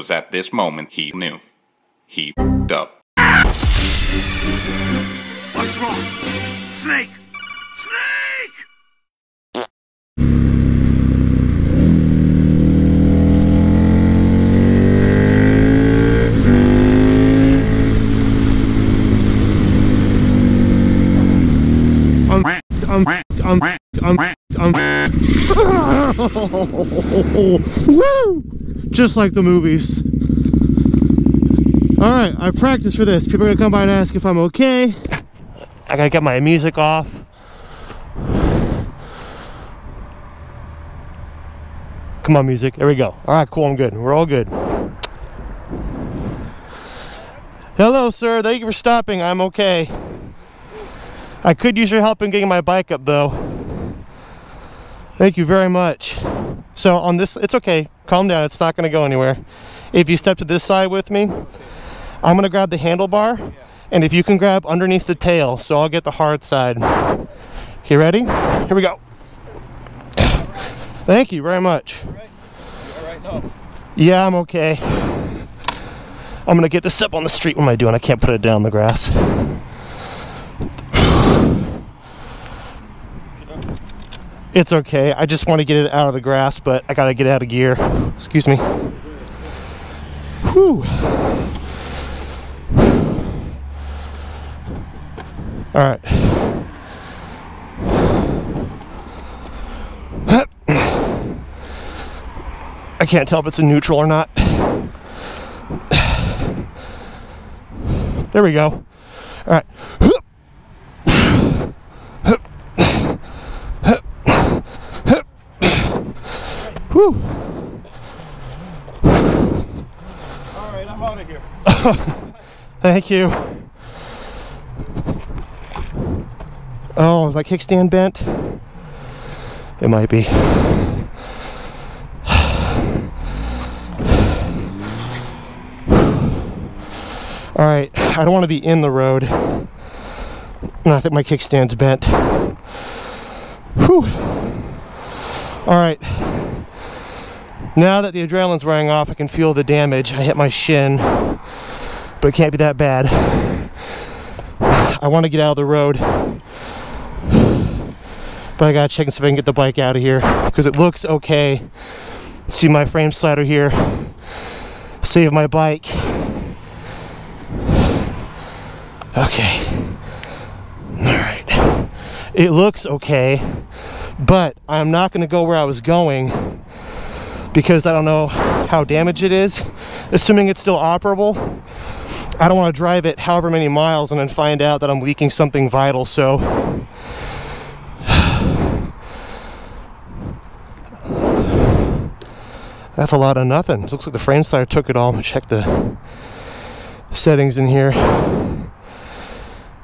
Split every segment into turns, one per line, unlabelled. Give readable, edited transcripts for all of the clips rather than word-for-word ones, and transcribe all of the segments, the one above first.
was at this moment he knew. He f***ed up.
What's wrong? Snake! Snake!
Woo! Just like the movies. Alright, I practiced for this. People are gonna come by and ask if I'm okay. I gotta get my music off. Come on, music. There we go. Alright, cool, I'm good. We're all good. Hello, sir. Thank you for stopping. I'm okay. I could use your help in getting my bike up, though. Thank you very much. So on this, it's okay. Calm down. It's not going to go anywhere. If you step to this side with me, I'm going to grab the handlebar, and if you can grab underneath the tail, so I'll get the hard side. You ready? Here we go. Thank you very much.
You all right now?
Yeah, I'm okay. I'm going to get this up on the street. What am I doing? I can't put it down in the grass. It's okay. I just want to get it out of the grass, but I gotta get it out of gear. Excuse me. Whew. All right. I can't tell if it's in neutral or not. There we go. All right. Whew.
Alright, I'm out of here.
Thank you. Oh, is my kickstand bent? It might be. Alright, I don't want to be in the road. No, I think my kickstand's bent. Whew. Alright. Now that the adrenaline's wearing off, I can feel the damage. I hit my shin, but it can't be that bad. I want to get out of the road, but I gotta check and see if I can get the bike out of here, because it looks okay. See my frame slider here. Save my bike. Okay. Alright. It looks okay, but I'm not going to go where I was going, because I don't know how damaged it is. Assuming it's still operable, I don't want to drive it however many miles and then find out that I'm leaking something vital, so that's a lot of nothing. Looks like the frame slider took it all. Check the settings in here.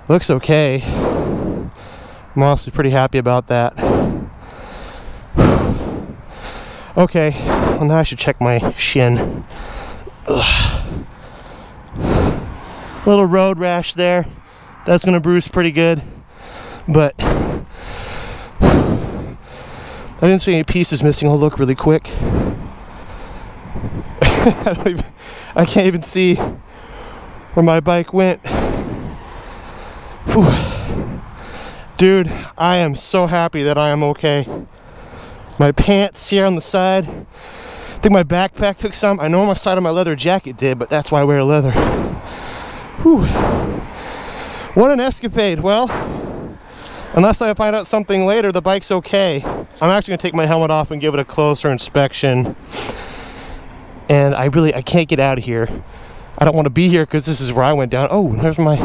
Looks okay. I'm honestly pretty happy about that. Okay, well now I should check my shin. Ugh. Little road rash there. That's gonna bruise pretty good, but I didn't see any pieces missing. I'll look really quick. I can't even see where my bike went. Whew. Dude, I am so happy that I am okay. My pants here on the side. I think my backpack took some. I know my side of my leather jacket did, but that's why I wear leather. Whew. What an escapade. Well, unless I find out something later, the bike's okay. I'm actually gonna take my helmet off and give it a closer inspection. And I can't get out of here. I don't want to be here because this is where I went down. Oh, there's my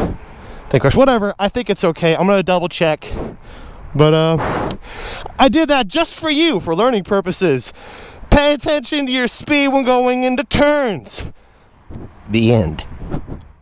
thing crash. Whatever, I think it's okay. I'm gonna double check. But I did that just for you, for learning purposes. Pay attention to your speed when going into turns. The end.